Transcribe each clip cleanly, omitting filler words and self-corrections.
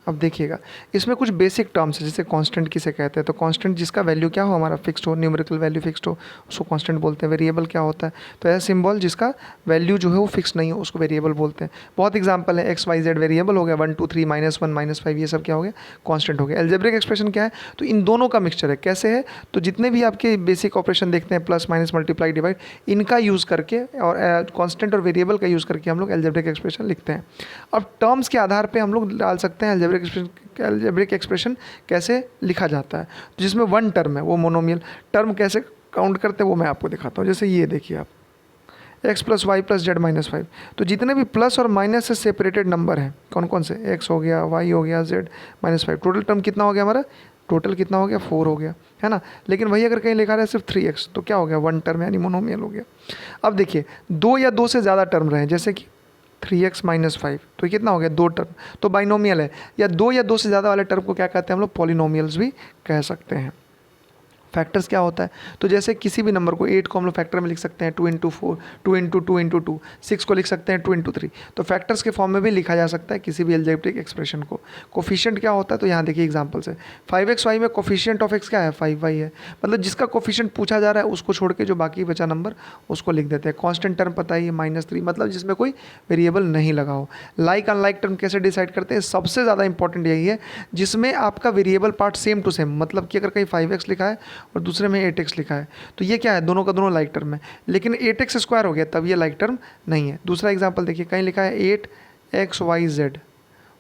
अब देखिएगा, इसमें कुछ बेसिक टर्म्स है, जैसे कांस्टेंट किसे कहते हैं, तो कांस्टेंट जिसका वैल्यू क्या हो, हमारा फिक्स्ड हो, न्यूमेरिकल वैल्यू फिक्स्ड हो, उसको कांस्टेंट बोलते हैं। वेरिएबल क्या होता है, तो ऐसा सिंबल जिसका वैल्यू जो है वो फिक्स नहीं हो, उसको वेरिएबल बोलते हैं। बहुत एग्जांपल है, एक्स वाई जेड वेरिएबल हो गया, 1 2 3 -1 -5, ये सब क्या हो गया, कांस्टेंट हो गया। अलजेब्रिक एक्सप्रेशन क्या है, तो इन दोनों का मिक्सचर है। कैसे है, तो जितने भी आपके बेसिक ऑपरेशन देखते हैं, प्लस माइनस मल्टीप्लाई डिवाइड, इनका यूज़ करके और कांस्टेंट और वेरिएबल का यूज़ करके हम लोग अलजेब्रिक एक्सप्रेशन लिखते हैं। अब टर्म्स के आधार पे हम लोग डाल सकते हैं अलजेब्रिक एक्सप्रेशन कैसे लिखा जाता है। तो जिसमें वन टर्म है वो मोनोमियल टर्म कैसे काउंट करते हैं वो मैं आपको दिखाता हूँ। जैसे ये देखिए आप, X plus Y plus Z -5, तो जितने भी प्लस और माइनस से सेपरेटेड नंबर हैं, कौन कौन से, एक्स हो गया, वाई हो गया, जेड -5, टोटल टर्म कितना हो गया हमारा, टोटल कितना हो गया, 4 हो गया, है ना। लेकिन वही अगर कहीं लिखा रहा है सिर्फ 3x, तो क्या हो गया, वन टर्म यानी मोनोमियल हो गया। अब देखिए, दो या दो से ज़्यादा टर्म रहे, जैसे कि 3x -5, तो कितना हो गया, दो टर्म, तो बाइनोमियल है। या दो से ज़्यादा वाले टर्म को क्या कहते हैं हम लोग, पॉलिनोमियल्स भी कह सकते हैं। फैक्टर्स क्या होता है, तो जैसे किसी भी नंबर को, 8 को हम लोग फैक्टर में लिख सकते हैं 2 × 4, 2 × 2 × 2, 6 को लिख सकते हैं 2 × 3, तो फैक्टर्स के फॉर्म में भी लिखा जा सकता है किसी भी अलजेब्रिक एक्सप्रेशन को। कोफिशिएंट क्या होता है, तो यहाँ देखिए एग्जांपल्स है, 5xy में कोफिशिएंट ऑफ x क्या है, 5y है, मतलब जिसका कोफिशिएंट पूछा जा रहा है उसको छोड़ के जो बाकी बचा नंबर उसको लिख देते हैं। कांस्टेंट टर्म पता ही है -3, मतलब जिसमें कोई वेरिएबल नहीं लगा हो। लाइक अनलाइक टर्म कैसे डिसाइड करते हैं, सबसे ज़्यादा इंपॉर्टेंट यही है जिसमें आपका variable part same to same, मतलब कि अगर कहीं 5x लिखा है और दूसरे में 8x लिखा है, तो ये क्या है, दोनों का दोनों लाइक टर्म है, लेकिन 8x² हो गया तब ये लाइक टर्म नहीं है। दूसरा एग्जांपल देखिए, कहीं लिखा है 8xyz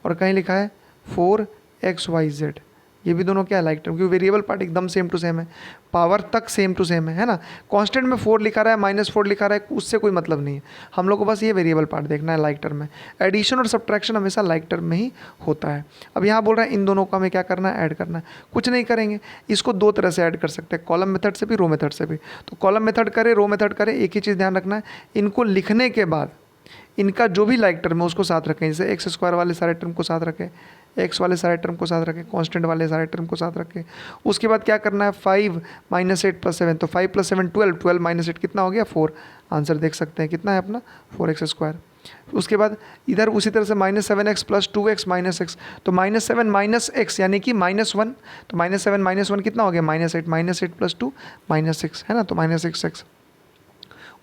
और कहीं लिखा है 4xyz, ये भी दोनों क्या है, लाइक टर्म, क्योंकि वेरिएबल पार्ट एकदम सेम टू सेम है, पावर तक सेम टू सेम है ना। कांस्टेंट में 4 लिखा रहा है, -4 लिखा रहा है, उससे कोई मतलब नहीं है, हम लोग को बस ये वेरिएबल पार्ट देखना है लाइक टर्म में। एडिशन और सब्ट्रैक्शन हमेशा लाइक टर्म में ही होता है। अब यहाँ बोल रहा है इन दोनों को हमें क्या करना है, ऐड करना है। कुछ नहीं करेंगे, इसको दो तरह से ऐड कर सकते हैं, कॉलम मेथड से भी, रो मेथड से भी। तो कॉलम मेथड करे, रो मेथड करे, एक ही चीज़ ध्यान रखना है, इनको लिखने के बाद इनका जो भी लाइक टर्म है उसको साथ रखें। जैसे x² वाले सारे टर्म को साथ रखें, x वाले सारे टर्म को साथ रखें, कांस्टेंट वाले सारे टर्म को साथ रखें। उसके बाद क्या करना है, 5 - 8 + 7, तो 5 + 7 12, 12 - 8 कितना हो गया, 4। आंसर देख सकते हैं कितना है अपना, 4x²। उसके बाद इधर उसी तरह से -7x + 2x - x, तो -7 - x यानी कि -1, तो -7 - 1 कितना हो गया, -8, -8 + 2 -6, है ना, तो -6x।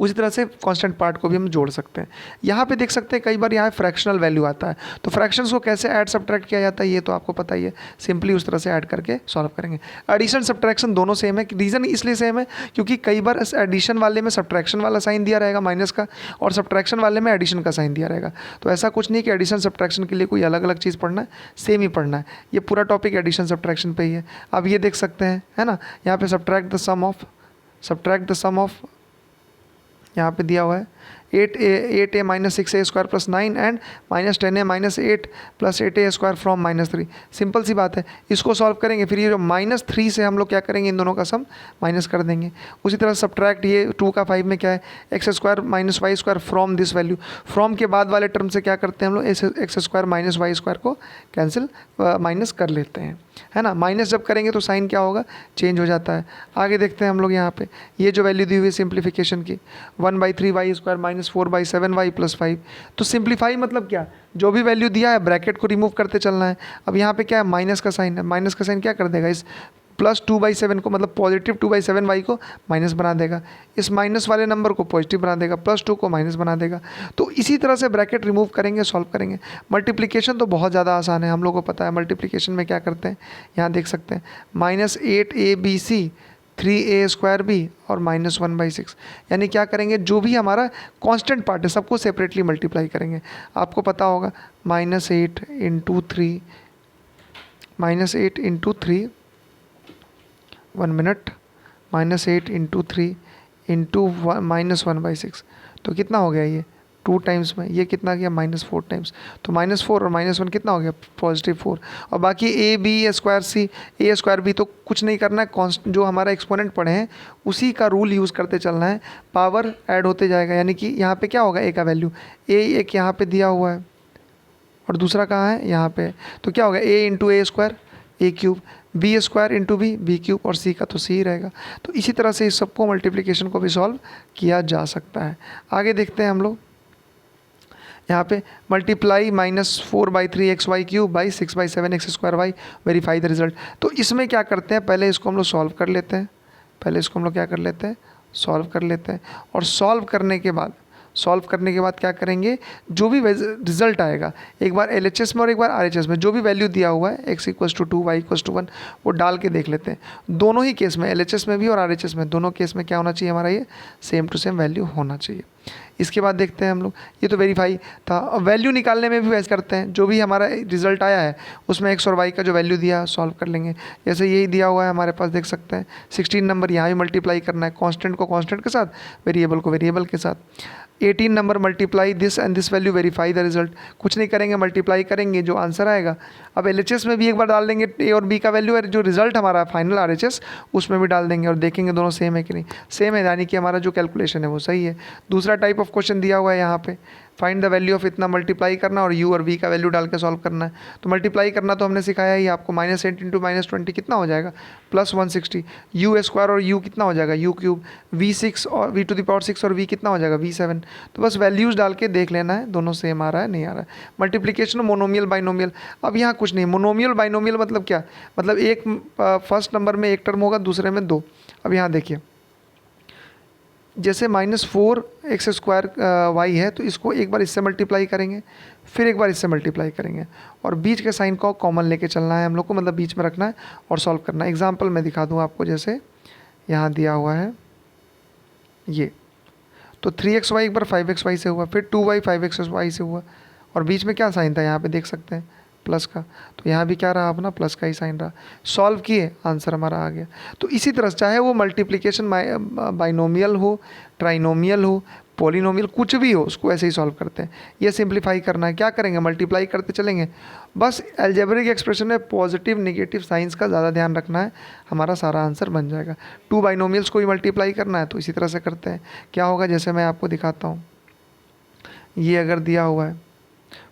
उसी तरह से कांस्टेंट पार्ट को भी हम जोड़ सकते हैं। यहाँ पे देख सकते हैं कई बार यहाँ फ्रैक्शनल वैल्यू आता है, तो फ्रैक्शंस को कैसे ऐड सब्ट्रैक्ट किया जाता है ये तो आपको पता ही है, सिंपली उस तरह से ऐड करके सॉल्व करेंगे। एडिशन सब्ट्रैक्शन दोनों सेम है, रीज़न इसलिए सेम है क्योंकि कई बार एडिशन वाले में सब्ट्रैक्शन वाला साइन दिया रहेगा माइनस का, और सब्ट्रैक्शन वाले में एडिशन का साइन दिया रहेगा। तो ऐसा कुछ नहीं कि एडिशन सब्ट्रैक्शन के लिए कोई अलग अलग चीज़ पढ़ना है, सेम ही पढ़ना है। ये पूरा टॉपिक एडिशन सब्ट्रैक्शन पे ही है। अब ये देख सकते हैं, है ना, यहाँ पे सब्ट्रैक्ट द सम ऑफ यहाँ पे दिया हुआ है 8a - 6a² + 9 and -10a - 8 + 8a² from -3। Simple सी बात है, इसको सॉल्व करेंगे, फिर ये जो -3 से हम लोग क्या करेंगे, इन दोनों का सम माइनस कर देंगे। उसी तरह सब्ट्रैक्ट ये 2 का 5 में क्या है, x² - y² from this value. From के बाद वाले टर्म से क्या करते हैं हम लोग, x² - y² को कैंसिल माइनस कर लेते हैं, है ना। माइनस जब करेंगे तो साइन क्या होगा, चेंज हो जाता है। आगे देखते हैं हम लोग यहाँ पे, ये जो वैल्यू दी हुई है सिंप्लीफिकेशन की, 1/3y² - 4/7y + 5, तो सिंप्लीफाई मतलब क्या, जो भी वैल्यू दिया है ब्रैकेट को रिमूव करते चलना है। अब यहाँ पे क्या है, माइनस का साइन है, माइनस का साइन क्या कर देगा, इस +2/7 को, मतलब पॉजिटिव 2/7y को माइनस बना देगा, इस माइनस वाले नंबर को पॉजिटिव बना देगा, +2 को माइनस बना देगा। तो इसी तरह से ब्रैकेट रिमूव करेंगे, सॉल्व करेंगे। मल्टीप्लिकेशन तो बहुत ज़्यादा आसान है, हम लोग को पता है मल्टीप्लिकेशन में क्या करते हैं, यहाँ देख सकते हैं -8abc 3a² और -1/6, यानी क्या करेंगे, जो भी हमारा कांस्टेंट पार्ट है सबको सेपरेटली मल्टीप्लाई करेंगे। आपको पता होगा -8 × 3, -8 × 3, 1 मिनट, -8 × 3 × -1/6, तो कितना हो गया, ये 2 टाइम्स में, ये कितना गया, -4 टाइम्स, तो -4 और -1 कितना हो गया, +4। और बाकी a² b तो कुछ नहीं करना है, कांस्टेंट जो हमारा एक्सपोनेंट पढ़े हैं उसी का रूल यूज़ करते चलना है, पावर ऐड होते जाएगा। यानी कि यहाँ पे क्या होगा, a का वैल्यू, a एक यहाँ पे दिया हुआ है और दूसरा कहाँ है, यहाँ पे, तो क्या होगा, a × a² a³, b² × b b³ और c का तो c ही रहेगा। तो इसी तरह से इस सबको मल्टीप्लिकेशन को भी सॉल्व किया जा सकता है। आगे देखते हैं हम लोग, यहाँ पे multiply -4/3xy³ by 6/7x² verify the result. तो इसमें क्या करते हैं, पहले इसको हम लोग सॉल्व कर लेते हैं, पहले इसको हम लोग क्या कर लेते हैं, सॉल्व कर लेते हैं। और सॉल्व करने के बाद क्या करेंगे, जो भी रिजल्ट आएगा, एक बार LHS में और एक बार RHS में जो भी वैल्यू दिया हुआ है x = 2 y = 1 वो डाल के देख लेते हैं। दोनों ही केस में, LHS में भी और RHS में, दोनों केस में क्या होना चाहिए हमारा, ये सेम टू सेम वैल्यू होना चाहिए। इसके बाद देखते हैं हम लोग, ये तो वेरीफाई था। वैल्यू निकालने में भी वैसे करते हैं, जो भी हमारा रिजल्ट आया है उसमें x और y का जो वैल्यू दिया सॉल्व कर लेंगे। जैसे यही दिया हुआ है हमारे पास, देख सकते हैं 16 नंबर, यहाँ भी मल्टीप्लाई करना है, कांस्टेंट को कांस्टेंट के साथ, वेरिएबल को वेरिएबल के साथ। 18 number multiply this and this value, verify the result. कुछ नहीं करेंगे, मल्टीप्लाई करेंगे, जो आंसर आएगा। अब LHS में भी एक बार डाल देंगे A और B का वैल्यू है, जो रिजल्ट हमारा फाइनल RHS उसमें भी डाल देंगे और देखेंगे दोनों सेम है कि नहीं। सेम है, यानी कि हमारा जो कैलकुलेशन है वो सही है। दूसरा टाइप ऑफ क्वेश्चन दिया हुआ है यहाँ पे, फाइंड द वैल्यू ऑफ इतना, मल्टीप्लाई करना और u और v का वैल्यू डाल के सॉल्व करना है। तो मल्टीप्लाई करना तो हमने सिखाया ही आपको, -8 × -20 कितना हो जाएगा, +160। u² और u कितना हो जाएगा, u³ v6 और v⁶ और v कितना हो जाएगा, v7। तो बस वैल्यूज़ डाल के देख लेना है दोनों सेम आ रहा है नहीं आ रहा है। मल्टीप्लिकेशन मोनोमियल बाइनोमियल, अब यहाँ कुछ नहीं, मोनोमियल बाइनोमियल मतलब क्या, मतलब एक फर्स्ट नंबर में एक टर्म होगा, दूसरे में 2। अब यहाँ देखिए, जैसे -4x² y है, तो इसको एक बार इससे मल्टीप्लाई करेंगे, फिर एक बार इससे मल्टीप्लाई करेंगे, और बीच के साइन को कॉमन लेके चलना है हम लोग को, मतलब बीच में रखना है और सॉल्व करना है। एग्जांपल मैं दिखा दूँ आपको, जैसे यहाँ दिया हुआ है ये, तो 3xy एक बार 5xy से हुआ, फिर 2y 5xy से हुआ, और बीच में क्या साइन था यहाँ पे देख सकते हैं, प्लस का। तो यहाँ भी क्या रहा अपना, प्लस का ही साइन रहा। सॉल्व किए, आंसर हमारा आ गया। तो इसी तरह चाहे वो मल्टीप्लिकेशन बाइनोमियल हो, ट्राइनोमियल हो, पॉलिनोमियल, कुछ भी हो, उसको ऐसे ही सॉल्व करते हैं। ये सिंप्लीफाई करना है, क्या करेंगे, मल्टीप्लाई करते चलेंगे। बस अलजेब्रिक एक्सप्रेशन में पॉजिटिव नेगेटिव साइंस का ज़्यादा ध्यान रखना है, हमारा सारा आंसर बन जाएगा। 2 बाइनोमियल्स को भी मल्टीप्लाई करना है तो इसी तरह से करते हैं। क्या होगा, जैसे मैं आपको दिखाता हूँ, ये अगर दिया हुआ है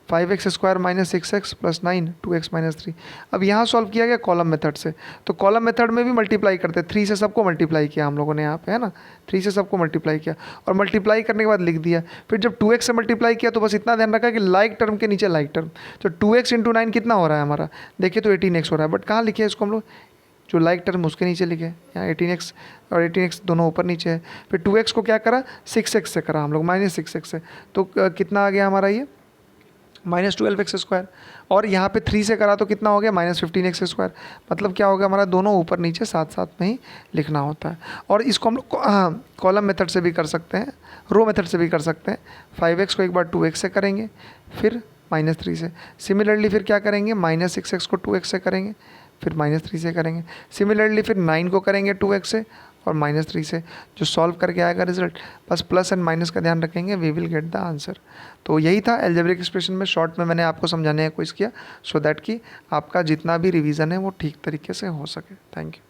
5x² - 6x + 9 2x - 3। अब यहाँ सॉल्व किया गया कॉलम मेथड से, तो कॉलम मेथड में भी मल्टीप्लाई करते हैं। 3 से सबको मल्टीप्लाई किया हम लोगों ने यहाँ पे, है ना, 3 से सबको मल्टीप्लाई किया, और मल्टीप्लाई करने के बाद लिख दिया। फिर जब 2x से मल्टीप्लाई किया तो बस इतना ध्यान रखा कि लाइक टर्म के नीचे लाइक टर्म, तो 2x × 9 कितना हो रहा है हमारा, देखिए तो 18x हो रहा है, बट कहाँ लिखे इसको हम लोग, जो लाइक टर्म उसके नीचे लिखे, यहाँ 18x और 18x दोनों ऊपर नीचे है। फिर 2x को क्या करा, 6x से करा हम लोग, -6x से, तो कितना आ गया हमारा ये, -12x²। और यहाँ पे 3 से करा तो कितना हो गया, -15x²। मतलब क्या हो गया हमारा, दोनों ऊपर नीचे साथ साथ में ही लिखना होता है। और इसको हम लोग कॉलम मेथड से भी कर सकते हैं, रो मेथड से भी कर सकते हैं। 5x को एक बार 2x से करेंगे, फिर -3 से। सिमिलरली फिर क्या करेंगे, -6x को 2x से करेंगे, फिर -3 से करेंगे। सिमिलरली फिर 9 को करेंगे 2x से और -3 से। जो सॉल्व करके आएगा रिजल्ट, बस प्लस एंड माइनस का ध्यान रखेंगे, we will get the answer. तो यही था अलजेब्रिक एक्सप्रेशन में, शॉर्ट में मैंने आपको समझाने का कोशिश किया, सो दैट कि आपका जितना भी रिवीजन है वो ठीक तरीके से हो सके। Thank you.